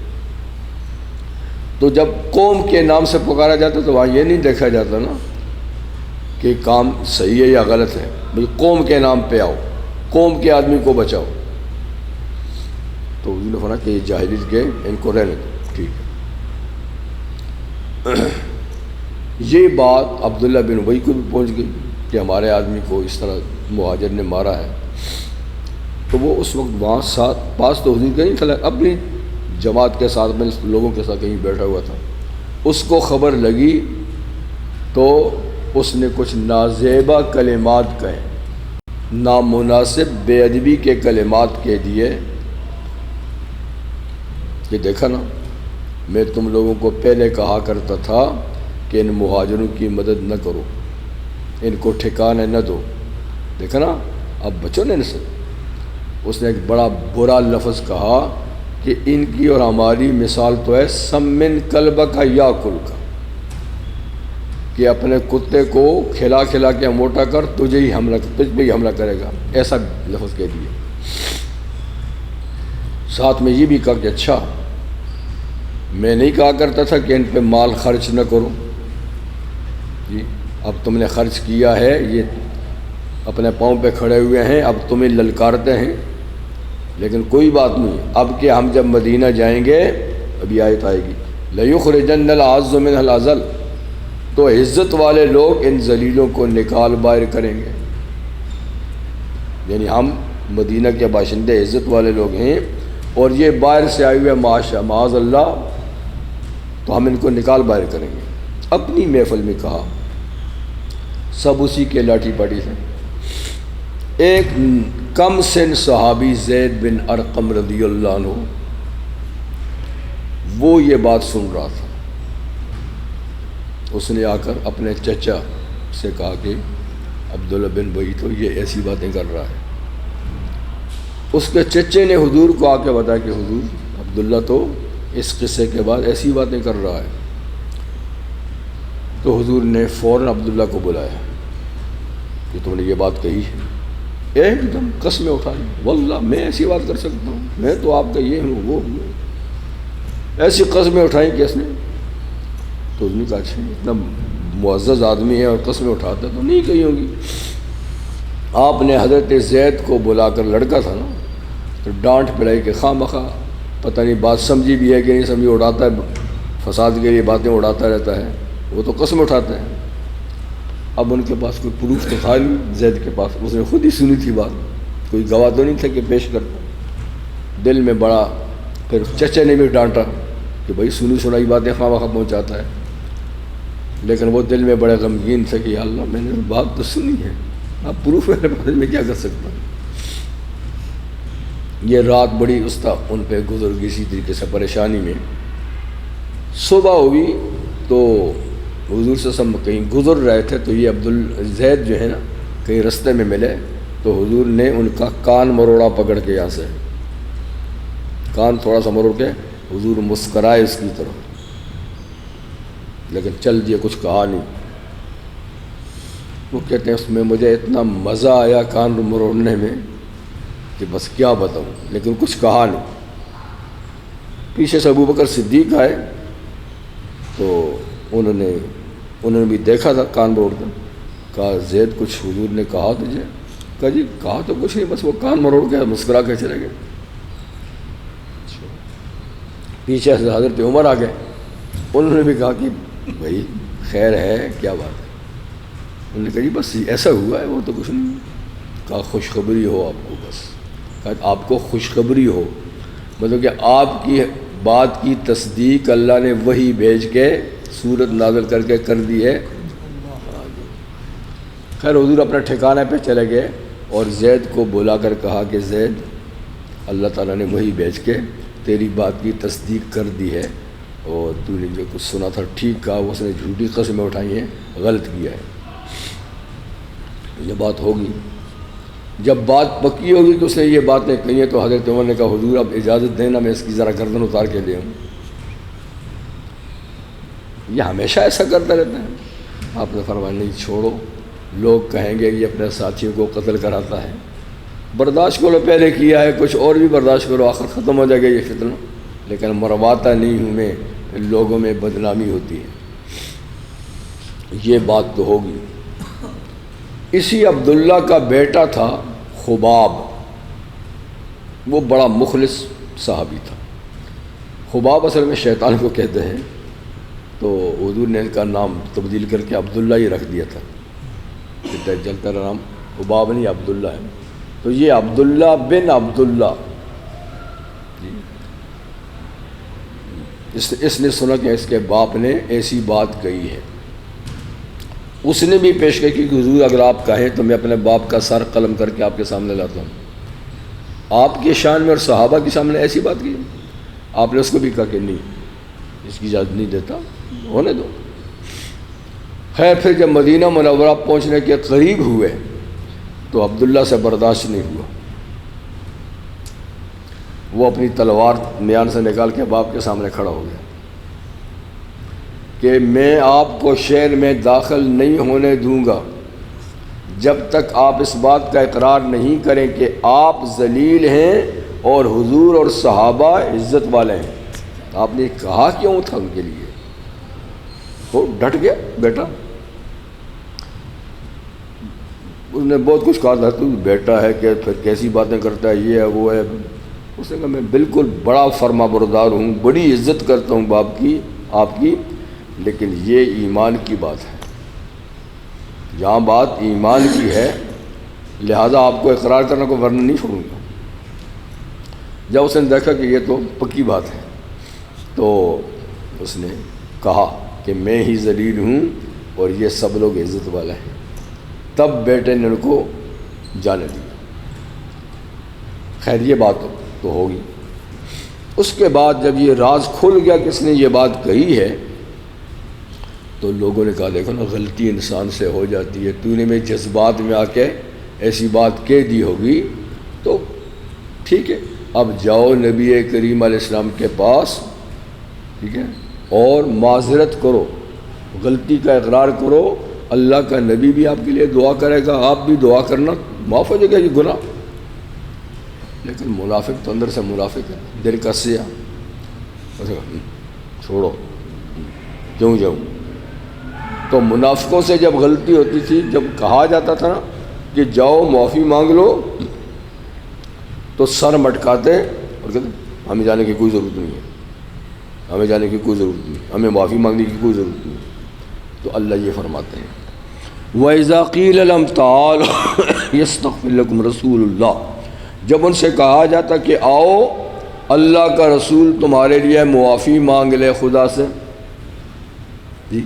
تو جب قوم کے نام سے پکارا جاتا تو وہاں یہ نہیں دیکھا جاتا نا کہ کام صحیح ہے یا غلط ہے، بھئی قوم کے نام پہ آؤ، قوم کے آدمی کو بچاؤ۔ تو حضور نے فرمایا کہ یہ جاہلیت کے، ان کو رہنے دو، ٹھیک ہے۔ یہ بات عبداللہ بن ابی کو بھی پہنچ گئی کہ ہمارے آدمی کو اس طرح مہاجر نے مارا ہے، تو وہ اس وقت وہاں پاس تو حضور کے نہیں تھا، اپنی جماعت کے ساتھ میں لوگوں کے ساتھ کہیں بیٹھا ہوا تھا، اس کو خبر لگی تو اس نے کچھ نازیبہ کلمات کہے، نامناسب بے ادبی کے کلمات کہہ دیے کہ دیکھا نا، میں تم لوگوں کو پہلے کہا کرتا تھا کہ ان مہاجروں کی مدد نہ کرو، ان کو ٹھکانے نہ دو، دیکھا نا اب بچو نے ان سے۔ اس نے ایک بڑا برا لفظ کہا کہ ان کی اور ہماری مثال تو ہے سمن کلبہ کا یا کل کا، کہ اپنے کتے کو کھلا کھلا کے موٹا کر، تجھ پہ ہی حملہ کرے گا، ایسا لفظ کہہ دیا۔ ساتھ میں یہ بھی کہا کہ اچھا میں نہیں کہا کرتا تھا کہ ان پہ مال خرچ نہ کرو، جی اب تم نے خرچ کیا ہے، یہ اپنے پاؤں پہ کھڑے ہوئے ہیں، اب تمہیں للکارتے ہیں، لیکن کوئی بات نہیں، اب کہ ہم جب مدینہ جائیں گے، ابھی آیت آئے گی لَيُخْرِجَنَّ الْأَعَزُّ مِنْهَا الْأَذَلَّ، تو عزت والے لوگ ان ذلیلوں کو نکال باہر کریں گے، یعنی ہم مدینہ کے باشندے عزت والے لوگ ہیں اور یہ باہر سے آئے ہوئے معاذ اللہ، تو ہم ان کو نکال باہر کریں گے۔ اپنی محفل میں کہا، سب اسی کے لاٹھی پاٹی تھے۔ ایک کم سن صحابی زید بن ارقم رضی اللہ عنہ، وہ یہ بات سن رہا تھا، اس نے آ کر اپنے چچا سے کہا کہ عبداللہ بن ابی تو یہ ایسی باتیں کر رہا ہے، اس کے چچے نے حضور کو آ کے بتایا کہ حضور عبداللہ تو اس قصے کے بعد ایسی باتیں کر رہا ہے. تو حضور نے فوراً عبداللہ کو بلایا کہ تم نے یہ بات کہی ہے. ایک دم قسمیں اٹھا لی, واللہ میں ایسی بات کر سکتا ہوں, میں تو آپ کا یہ ہوں وہ ہوں. ایسی قسمیں اٹھائیں کہ اس نے. تو حضور نے کہا اچھا اتنا معزز آدمی ہے اور قسمیں اٹھاتا تو نہیں کہی ہوگی. آپ نے حضرت زید کو بلا کر, لڑکا تھا نا, تو ڈانٹ پڑائی کہ خواہ مخواہ پتہ نہیں بات سمجھی بھی ہے کہ نہیں سمجھی, اڑاتا ہے فساد کے لیے باتیں اڑاتا رہتا ہے, وہ تو قسم اٹھاتا ہے. اب ان کے پاس کوئی پروف تو تھا نہیں زید کے پاس, اس نے خود ہی سنی تھی بات, کوئی گواہ تو نہیں تھا کہ پیش کرتا. دل میں بڑا, پھر چچے نے بھی ڈانٹا کہ بھائی سنی سنائی باتیں خواہ مخواہ پہنچاتا ہے, لیکن وہ دل میں بڑے غمگین تھے کہ یا اللہ میں نے بات تو سنی ہے, اب پروف میرے پاس, میں کیا کر سکتا ہوں. یہ رات بڑی ان پہ گزر گئی اسی طریقے سے پریشانی میں. صبح ہوئی تو حضور سے سب کہیں گزر رہے تھے, تو یہ عبدالزید جو ہے نا کہیں رستے میں ملے, تو حضور نے ان کا کان مروڑا پکڑ کے, یہاں سے کان تھوڑا سا مروڑ کے حضور مسکرائے اس کی طرف, لیکن چل دیے, کچھ کہا نہیں. وہ کہتے ہیں اس میں مجھے اتنا مزہ آیا کان مروڑنے میں کہ بس کیا بتاؤں, لیکن کچھ کہا نہیں. پیچھے سے ابوبکر صدیق آئے تو انہوں نے بھی دیکھا تھا کان مروڑ کر. کہا زید کچھ حضور نے کہا تجھے؟ کہا جی کہا تو کچھ نہیں, بس وہ کان مروڑ کے مسکرا کے چلے گئے. پیچھے سے حضرت عمر آ گئے, انہوں نے بھی کہا کہ بھائی خیر ہے, کیا بات ہے؟ انہوں نے کہا جی بس ایسا ہوا ہے, وہ تو کچھ نہیں. کہا خوشخبری ہو آپ کو, بس کہا آپ کو خوشخبری ہو, مطلب کہ آپ کی بات کی تصدیق اللہ نے وہی بھیج کے سورت نازل کر کے کر دی ہے. خیر حضور اپنے ٹھکانے پہ چلے گئے اور زید کو بلا کر کہا کہ زید اللہ تعالیٰ نے وہی بھیج کے تیری بات کی تصدیق کر دی ہے, اور تو نے جو کچھ سنا تھا ٹھیک کہا, اس نے جھوٹی قسمیں اٹھائی ہیں, غلط کیا ہے. یہ بات ہوگی, جب بات پکی ہوگی کہ اس نے یہ باتیں کہی ہیں, تو حضرت عمر نے کہا حضور اب اجازت دینا میں اس کی ذرا گردن اتار کے لے آؤں. یہ ہمیشہ ایسا کرتا رہتا ہے. آپ نے فرمایا نہیں چھوڑو, لوگ کہیں گے یہ اپنے ساتھیوں کو قتل کراتا ہے, برداشت کرو, پہلے کیا ہے کچھ اور بھی برداشت کرو, آخر ختم ہو جائے گا یہ فتنہ, لیکن مرواتا نہیں ہوں میں, لوگوں میں بدنامی ہوتی ہے. یہ بات تو ہوگی. اسی عبداللہ کا بیٹا تھا خباب, وہ بڑا مخلص صحابی تھا. خباب اصل میں شیطان کو کہتے ہیں, تو حضور نے ان کا نام تبدیل کر کے عبداللہ ہی رکھ دیا تھا. جلتا نام خباب نہیں عبداللہ ہے. تو یہ عبداللہ بن عبداللہ, اس نے سنا کہ اس کے باپ نے ایسی بات کہی ہے. اس نے بھی پیش کی کہ حضور اگر آپ کہیں تو میں اپنے باپ کا سر قلم کر کے آپ کے سامنے لاتا ہوں. آپ کے شان میں اور صحابہ کے سامنے ایسی بات کی. آپ نے اس کو بھی کہا کہ نہیں, اس کی اجازت نہیں دیتا, ہونے دو. خیر پھر جب مدینہ منورہ پہنچنے کے قریب ہوئے تو عبداللہ سے برداشت نہیں ہوا. وہ اپنی تلوار میان سے نکال کے باپ کے سامنے کھڑا ہو گیا کہ میں آپ کو شہر میں داخل نہیں ہونے دوں گا جب تک آپ اس بات کا اقرار نہیں کریں کہ آپ ذلیل ہیں اور حضور اور صحابہ عزت والے ہیں. آپ نے کہا کیوں تھا ان کے لیے؟ وہ ڈٹ گیا بیٹا. اس نے بہت کچھ کہا تھا, تو بیٹا ہے کہ پھر کیسی باتیں کرتا ہے, یہ ہے وہ ہے. اس نے کہا میں بالکل بڑا فرما بردار ہوں, بڑی عزت کرتا ہوں باپ کی آپ کی, لیکن یہ ایمان کی بات ہے, جہاں بات ایمان کی ہے لہذا آپ کو اقرار کرنے کو ورنہ نہیں چھوڑوں گا. جب اس نے دیکھا کہ یہ تو پکی بات ہے تو اس نے کہا کہ میں ہی ذلیل ہوں اور یہ سب لوگ عزت والا ہیں. تب بیٹے نے ان کو جانے دیا. خیر یہ بات تو ہوگی. اس کے بعد جب یہ راز کھل گیا کہ اس نے یہ بات کہی ہے تو لوگوں نے کہا دیکھو نا غلطی انسان سے ہو جاتی ہے, تو نے میں جذبات میں آ کے ایسی بات کہہ دی ہوگی تو ٹھیک ہے، اب جاؤ نبی کریم علیہ السلام کے پاس، ٹھیک ہے، اور معذرت کرو، غلطی کا اقرار کرو، اللہ کا نبی بھی آپ کے لیے دعا کرے گا، آپ بھی دعا کرنا، معاف ہو جائے گا یہ گناہ۔ لیکن منافق تو اندر سے منافق ہے، دل کا سیاہ، چھوڑو کیوں جاؤں۔ تو منافقوں سے جب غلطی ہوتی تھی، جب کہا جاتا تھا نا کہ جاؤ معافی مانگ لو، تو سر مٹکاتے اور کہتے ہمیں جانے کی کوئی ضرورت نہیں ہے، ہمیں جانے کی کوئی ضرورت نہیں، ہمیں معافی مانگنے کی کوئی ضرورت نہیں۔ تو اللہ یہ فرماتے ہیں وَإِذَا قِيلَ لَهُمْ تَعَالَوْا يَسْتَغْفِرْ لَكُمْ رَسُولُ اللَّهِ، جب ان سے کہا جاتا کہ آؤ اللہ کا رسول تمہارے لیے معافی مانگ لے خدا سے۔ جی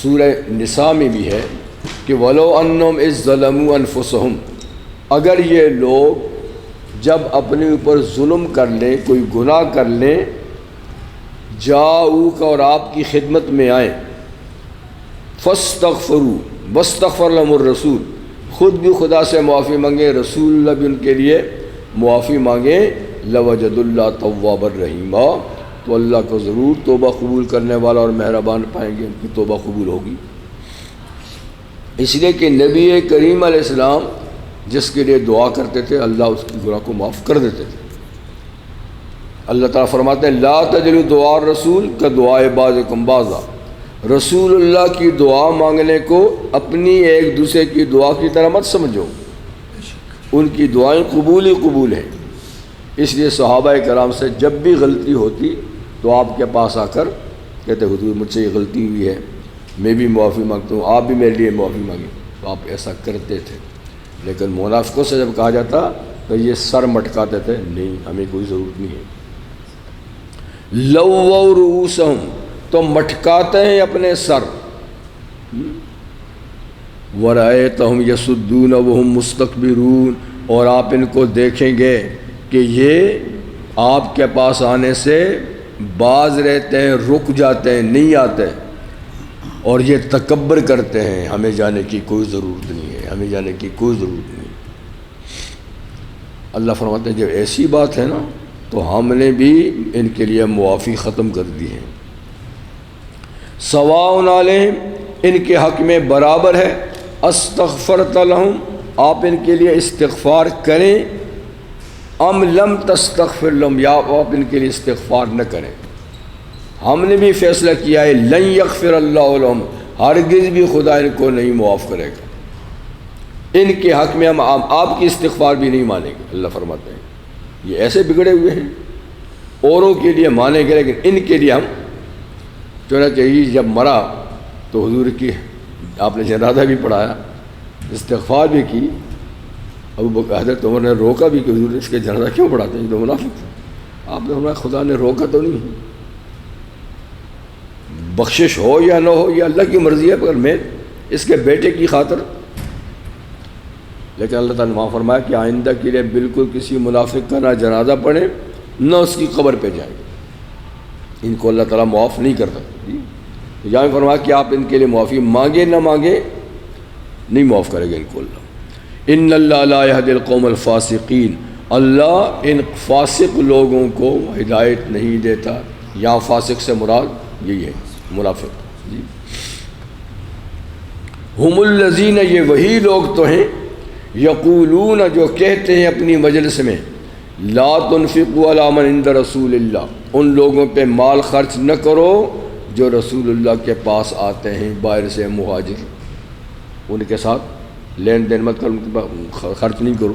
سورہ نساء میں بھی ہے کہ وَلَوْ أَنَّهُمْ إِذْ ظَلَمُوا أَنفُسَهُمْ، اگر یہ لوگ جب اپنے اوپر ظلم کر لیں، کوئی گناہ کر لیں، جاؤک اور آپ کی خدمت میں آئیں، فاستغفروا واستغفر لهم الرسول، خود بھی خدا سے معافی مانگیں، رسول اللہ بھی ان کے لیے معافی مانگیں، لوجد اللہ توابا رحیما، تو اللہ کو ضرور توبہ قبول کرنے والا اور مہربان پائیں گے، ان کی توبہ قبول ہوگی۔ اس لیے کہ نبی کریم علیہ السلام جس کے لیے دعا کرتے تھے اللہ اس کی گناہ کو معاف کر دیتے تھے۔ اللہ تعالیٰ فرماتے ہیں لا تجلوا دعاء الرسول كدعاء بعضكم بعضا، رسول اللہ کی دعا مانگنے کو اپنی ایک دوسرے کی دعا کی طرح مت سمجھو، ان کی دعائیں قبول ہی قبول ہیں۔ اس لیے صحابہ کرام سے جب بھی غلطی ہوتی تو آپ کے پاس آ کر کہتے حضور مجھ سے یہ غلطی ہوئی ہے، میں بھی معافی مانگتا ہوں، آپ بھی میرے لیے معافی مانگیں، تو آپ ایسا کرتے تھے۔ لیکن منافقوں سے جب کہا جاتا تو یہ سر مٹکاتے تھے، نہیں ہمیں کوئی ضرورت نہیں ہے۔ لووا رؤوسہم، تو مٹکاتے ہیں اپنے سر، ورأیتہم یصدون وہم مستکبرون، اور آپ ان کو دیکھیں گے کہ یہ آپ کے پاس آنے سے باز رہتے ہیں، رک جاتے ہیں، نہیں آتے، اور یہ تکبر کرتے ہیں ہمیں جانے کی کوئی ضرورت نہیں ہے، ہمیں جانے کی کوئی ضرورت نہیں۔ اللہ فرماتے ہیں جب ایسی بات ہے نا تو ہم نے بھی ان کے لیے معافی ختم کر دی ہے۔ سواء علیہم، ان کے حق میں برابر ہے، استغفرت لہم، آپ ان کے لیے استغفار کریں، ام لم تستغفر لہم، یا آپ ان کے لیے استغفار نہ کریں۔ ہم نے بھی فیصلہ کیا ہے لن یغفر اللہ لہم، ہرگز بھی خدا ان کو نہیں معاف کرے گا، ان کے حق میں ہم آپ کی استغفار بھی نہیں مانیں گے۔ اللہ فرماتے ہیں یہ ایسے بگڑے ہوئے ہیں، اوروں کے لیے مانیں گے لیکن ان کے لیے ہم، چنانچہ یہ جب مرا تو حضور کی آپ نے جنازہ بھی پڑھایا، استغفار بھی کی، حضرت عمر نے روکا بھی کہ حضور اس کے جنازہ کیوں پڑھاتے ہیں، یہ تو منافق تھا۔ آپ نے فرمایا خدا نے روکا تو نہیں، بخشش ہو یا نہ ہو یہ اللہ کی مرضی ہے، پر میں اس کے بیٹے کی خاطر۔ لیکن اللہ تعالیٰ نے وہاں فرمایا کہ آئندہ کے لیے بالکل کسی منافق کا نہ جنازہ پڑھے نہ اس کی قبر پہ جائیں، ان کو اللہ تعالیٰ معاف نہیں کرتا۔ یہاں فرمایا کہ آپ ان کے لیے معافی مانگے نہ مانگے نہیں معاف کرے گا ان کو اللہ۔ ان اللہ لا یہدی القوم الفاسقین، اللہ ان فاسق لوگوں کو ہدایت نہیں دیتا۔ یہاں فاسق سے مراد یہی ہے منافق۔ جی ہم الذین، یہ وہی لوگ تو ہیں، یقولون، جو کہتے ہیں اپنی مجلس میں، لا تنفقوا علی من عند رسول اللہ، ان لوگوں پہ مال خرچ نہ کرو جو رسول اللہ کے پاس آتے ہیں باہر سے مہاجر، ان کے ساتھ لین دین مت کرو، خرچ نہیں کرو،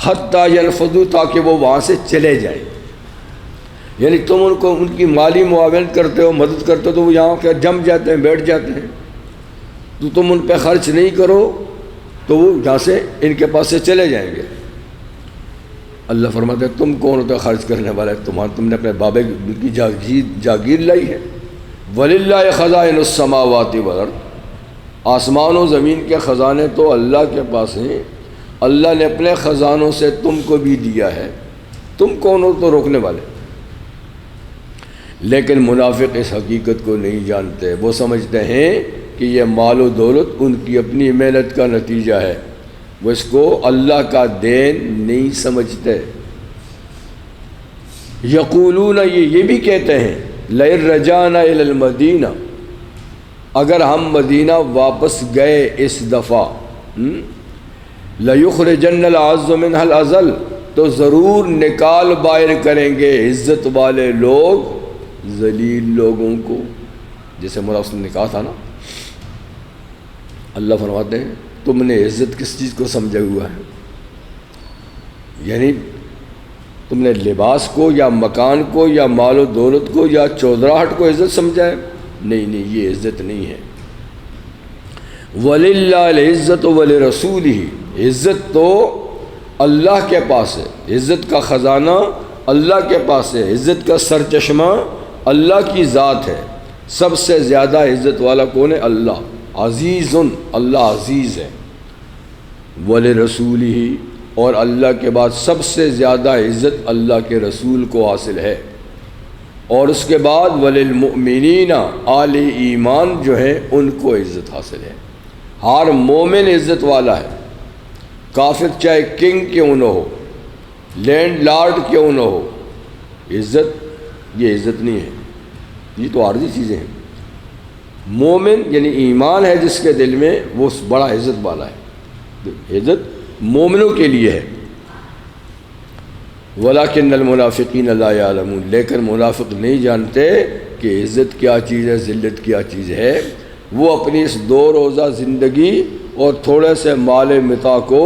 حتیٰ ینفضوا، تاکہ وہ وہاں سے چلے جائیں۔ یعنی تم ان کو ان کی مالی معاونت کرتے ہو، مدد کرتے ہو، تو وہ یہاں کے جم جاتے ہیں، بیٹھ جاتے ہیں، تو تم ان پہ خرچ نہیں کرو تو وہ یہاں سے ان کے پاس سے چلے جائیں گے۔ اللہ فرماتے ہیں تم کون ہوتا خرچ کرنے والا ہے، تم نے اپنے بابے کی جاگیر لائی ہے۔ وَلِلَّهِ خَزَائِنُ السَّمَاوَاتِ وَالْأَرْضِ، آسمان و زمین کے خزانے تو اللہ کے پاس ہیں، اللہ نے اپنے خزانوں سے تم کو بھی دیا ہے، تم کون ہو تو روکنے والے۔ لیکن منافق اس حقیقت کو نہیں جانتے، وہ سمجھتے ہیں کہ یہ مال و دولت ان کی اپنی محنت کا نتیجہ ہے، وہ اس کو اللہ کا دین نہیں سمجھتے۔ یقولون، یہ بھی کہتے ہیں، لئن رجعنا الی المدینہ، اگر ہم مدینہ واپس گئے اس دفعہ، لَيُخْرِجَنَّ الْأَعَزُّ مِنْهَا الْأَذَلَّ، تو ضرور نکال باہر کریں گے عزت والے لوگ ذلیل لوگوں کو، جیسے مولا اس نے کہا تھا نا۔ اللہ فرماتے ہیں تم نے عزت کس چیز کو سمجھا ہوا ہے؟ یعنی تم نے لباس کو یا مکان کو یا مال و دولت کو یا چودراہٹ کو عزت سمجھا ہے؟ نہیں، یہ عزت نہیں ہے۔ وَلِلَّهِ الْعِزَّةُ وَلِرَسُولِهِ، عزت تو اللہ کے پاس ہے، عزت کا خزانہ اللہ کے پاس ہے، عزت کا سرچشمہ اللہ کی ذات ہے۔ سب سے زیادہ عزت والا کون ہے؟ اللہ۔ عزیز، اللہ عزیز ہے۔ وَلِرَسُولِهِ، اور اللہ کے بعد سب سے زیادہ عزت اللہ کے رسول کو حاصل ہے۔ اور اس کے بعد وَلِلْمُؤْمِنِينَ، آل ایمان جو ہیں ان کو عزت حاصل ہے۔ ہر مومن عزت والا ہے، کافر چاہے کنگ کیوں نہ ہو، لینڈ لارڈ کیوں نہ ہو، عزت یہ عزت نہیں ہے، یہ تو عارضی چیزیں ہیں۔ مومن یعنی ایمان ہے جس کے دل میں، وہ بڑا عزت والا ہے۔ عزت مومنوں کے لیے ہے۔ وَلَكِنَّ الْمُنَافِقِينَ لَا يَعْلَمُونَ، لیکن منافق نہیں جانتے کہ عزت کیا چیز ہے، ذلت کیا چیز ہے۔ وہ اپنی اس 2 روزہ زندگی اور تھوڑے سے مال متاع کو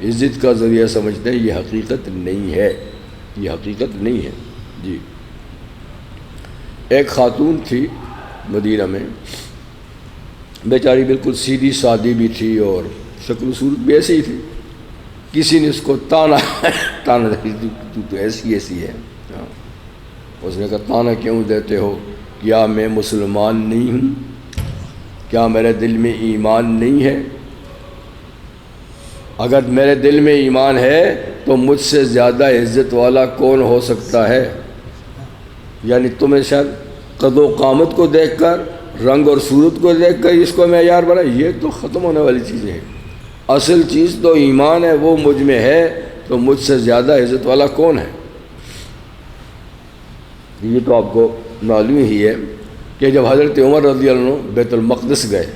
عزت کا ذریعہ سمجھتے ہیں، یہ حقیقت نہیں ہے، یہ حقیقت نہیں ہے۔ جی، ایک خاتون تھی مدینہ میں، بیچاری بالکل سیدھی سادی بھی تھی اور شکل و صورت بھی ایسی ہی تھی۔ کسی نے اس کو تانا تو ایسی ہے۔ اس نے کہا تانا کیوں دیتے ہو؟ کیا میں مسلمان نہیں ہوں؟ کیا میرے دل میں ایمان نہیں ہے؟ اگر میرے دل میں ایمان ہے تو مجھ سے زیادہ عزت والا کون ہو سکتا ہے؟ یعنی تمہیں شاید قد و قامت کو دیکھ کر، رنگ اور صورت کو دیکھ کر اس کو معیار بنا، یہ تو ختم ہونے والی چیزیں ہیں۔ اصل چیز تو ایمان ہے، وہ مجھ میں ہے تو مجھ سے زیادہ عزت والا کون ہے؟ یہ تو آپ کو معلوم ہی ہے کہ جب حضرت عمر رضی اللہ عنہ بیت المقدس گئے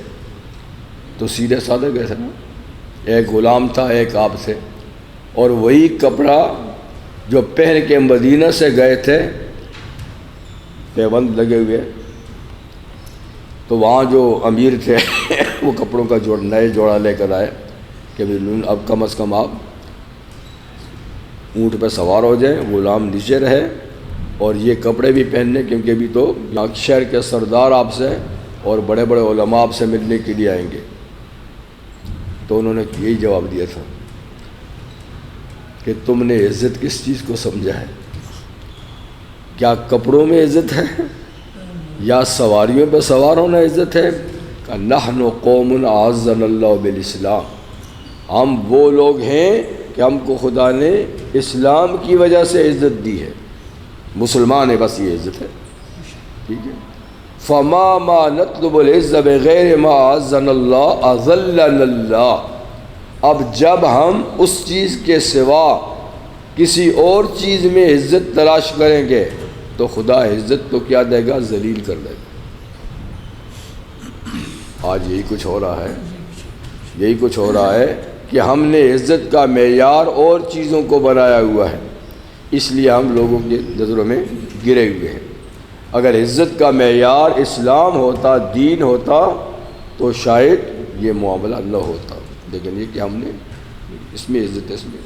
تو سیدھے سادے گئے تھے نا، ایک غلام تھا، ایک آپ تھے، اور وہی کپڑا جو پہن کے مدینہ سے گئے تھے، پیبند لگے ہوئے، تو وہاں جو امیر تھے وہ کپڑوں کا نئے جوڑا لے کر آئے کہ اب کم از کم آپ اونٹ پہ سوار ہو جائیں، غلام نیچے رہے، اور یہ کپڑے بھی پہننے، کیونکہ ابھی تو شہر کے سردار آپ سے اور بڑے بڑے علماء آپ سے ملنے کے لیے آئیں گے۔ تو انہوں نے یہی جواب دیا تھا کہ تم نے عزت کس چیز کو سمجھا ہے؟ کیا کپڑوں میں عزت ہے یا سواریوں پہ سوار ہونا عزت ہے؟ کہ نحن قوم اعزنا اللہ بالاسلام، ہم وہ لوگ ہیں کہ ہم کو خدا نے اسلام کی وجہ سے عزت دی ہے، مسلمان ہے، بس یہ عزت ہے، ٹھیک ہے۔ فما ما نطلب العزت بغیر ما اعزنا اللہ اذلنا اللہ، اب جب ہم اس چیز کے سوا کسی اور چیز میں عزت تلاش کریں گے تو خدا عزت تو کیا دے گا؟ ذلیل کر دے گا۔ آج یہی کچھ ہو رہا ہے، یہی کچھ ہو رہا ہے کہ ہم نے عزت کا معیار اور چیزوں کو بنایا ہوا ہے، اس لیے ہم لوگوں کے نظروں میں گرے ہوئے ہیں۔ اگر عزت کا معیار اسلام ہوتا، دین ہوتا، تو شاید یہ معاملہ نہ ہوتا، لیکن یہ کہ ہم نے اس میں عزت ہے، اس میں۔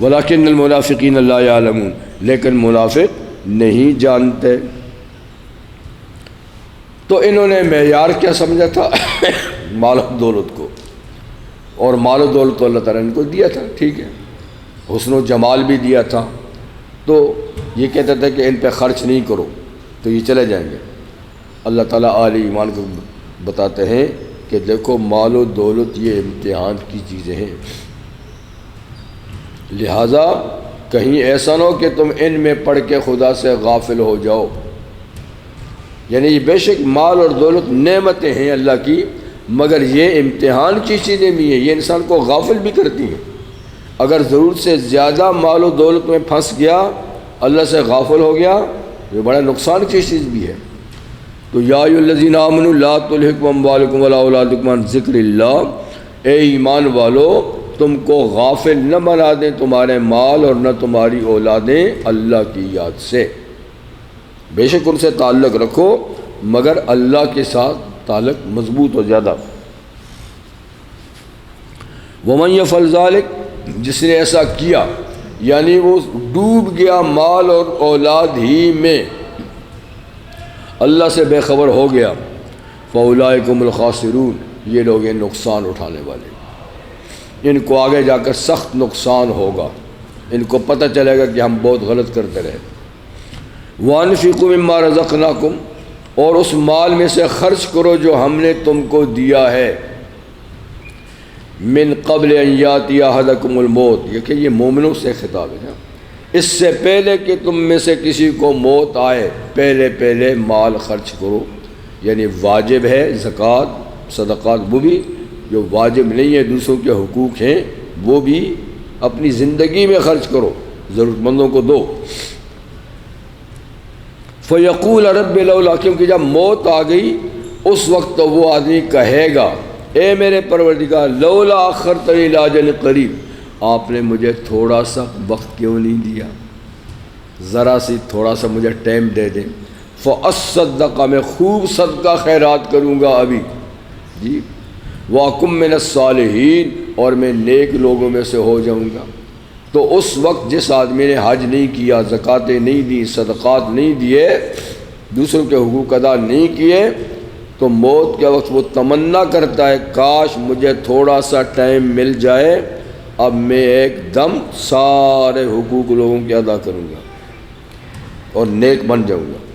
وَلَكِنَّ الْمُنَافِقِينَ لَا يَعْلَمُونَ، لیکن منافق نہیں جانتے۔ تو انہوں نے معیار کیا سمجھا تھا؟ مال و دولت کو، اور مال و دولت تو اللہ تعالیٰ نے ان کو دیا تھا، ٹھیک ہے، حسن و جمال بھی دیا تھا، تو یہ کہتا تھا کہ ان پہ خرچ نہیں کرو تو یہ چلے جائیں گے۔ اللہ تعالیٰ آل ایمان کو بتاتے ہیں کہ دیکھو مال و دولت یہ امتحان کی چیزیں ہیں، لہٰذا کہیں ایسا نہ ہو کہ تم ان میں پڑھ کے خدا سے غافل ہو جاؤ۔ یعنی یہ بے شک مال اور دولت نعمتیں ہیں اللہ کی، مگر یہ امتحان کی چیزیں بھی ہیں، یہ انسان کو غافل بھی کرتی ہیں۔ اگر ضرورت سے زیادہ مال و دولت میں پھنس گیا، اللہ سے غافل ہو گیا، یہ بڑا نقصان کی چیز بھی ہے۔ تو یا ایھا الذین آمنوا لا تلھکم اموالکم ولا اولادکم عن ذکر اللہ، اے ایمان والو تم کو غافل نہ بنا دیں تمہارے مال اور نہ تمہاری اولادیں اللہ کی یاد سے۔ بے شک ان سے تعلق رکھو، مگر اللہ کے ساتھ تعلق مضبوط ہو زیادہ۔ ومن یفعل ذلک، جس نے ایسا کیا یعنی وہ ڈوب گیا مال اور اولاد ہی میں، اللہ سے بے خبر ہو گیا، فاولئک هم الخاسرون، یہ لوگ ہیں نقصان اٹھانے والے، ان کو آگے جا کر سخت نقصان ہوگا، ان کو پتہ چلے گا کہ ہم بہت غلط کرتے رہے۔ وانفقوا مما رزقناکم، اور اس مال میں سے خرچ کرو جو ہم نے تم کو دیا ہے، من قبل ان یاتی احدکم الموت، یہ کہ یہ مومنوں سے خطاب ہے، اس سے پہلے کہ تم میں سے کسی کو موت آئے، پہلے مال خرچ کرو، یعنی واجب ہے زکوٰۃ صدقات، وہ بھی جو واجب نہیں ہے دوسروں کے حقوق ہیں وہ بھی اپنی زندگی میں خرچ کرو، ضرورت مندوں کو دو۔ فیقول رب لولا، کیونکہ جب موت آ گئی اس وقت تو وہ آدمی کہے گا اے میرے پروردگار لولا اخرتنی الی اجل قریب، آپ نے مجھے تھوڑا سا وقت کیوں نہیں دیا، ذرا سی تھوڑا سا مجھے ٹائم دے دیں، فاصدق، میں خوب صدقہ خیرات کروں گا ابھی جی، واکم من الصالحین، اور میں نیک لوگوں میں سے ہو جاؤں گا۔ تو اس وقت جس آدمی نے حج نہیں کیا، زکاتیں نہیں دی، صدقات نہیں دیے، دوسروں کے حقوق ادا نہیں کیے، تو موت کے وقت وہ تمنا کرتا ہے کاش مجھے تھوڑا سا ٹائم مل جائے، اب میں ایک دم سارے حقوق لوگوں کے ادا کروں گا اور نیک بن جاؤں گا۔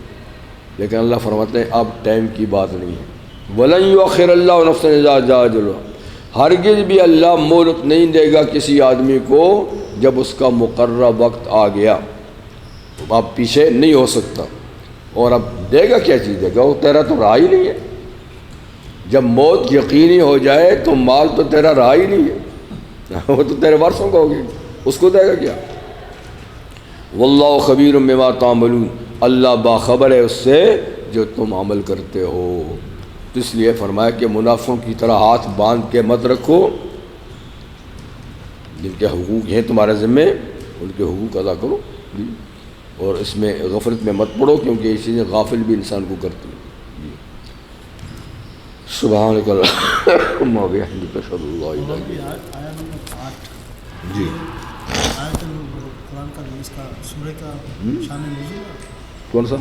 لیکن اللہ فرماتے ہیں اب ٹائم کی بات نہیں ہے۔ وَلَن يُؤَخِّرَ اللَّهُ نَفْسًا إِذَا جَاءَ أَجَلُهَا، ہرگز بھی اللہ مہلت نہیں دے گا کسی آدمی کو جب اس کا مقررہ وقت آ گیا، اب پیچھے نہیں ہو سکتا۔ اور اب دے گا کیا چیز دے گا، وہ تیرا تو رہا ہی نہیں ہے۔ جب موت یقینی ہو جائے تو مال تو تیرا رہا ہی نہیں ہے، وہ تو تیرے وارثوں کا ہوگی، اس کو دے گا کیا۔ واللہ خبیر بما تعملون، اللہ باخبر ہے اس سے جو تم عمل کرتے ہو۔ تو اس لیے فرمایا کہ منافقوں کی طرح ہاتھ باندھ کے مت رکھو، جن کے حقوق ہیں تمہارے ذمے ان کے حقوق ادا کرو، اور اس میں غفلت میں مت پڑو، کیونکہ یہ چیزیں غافل بھی انسان کو کرتی ہیں۔ سبحانک اللہم و بحمدک اشہد ان لا الہ الا انت۔ آیا نمبر 8 جی آیت قرآن کا اس کا سورہ کا شان نزول ہے؟ کون سا؟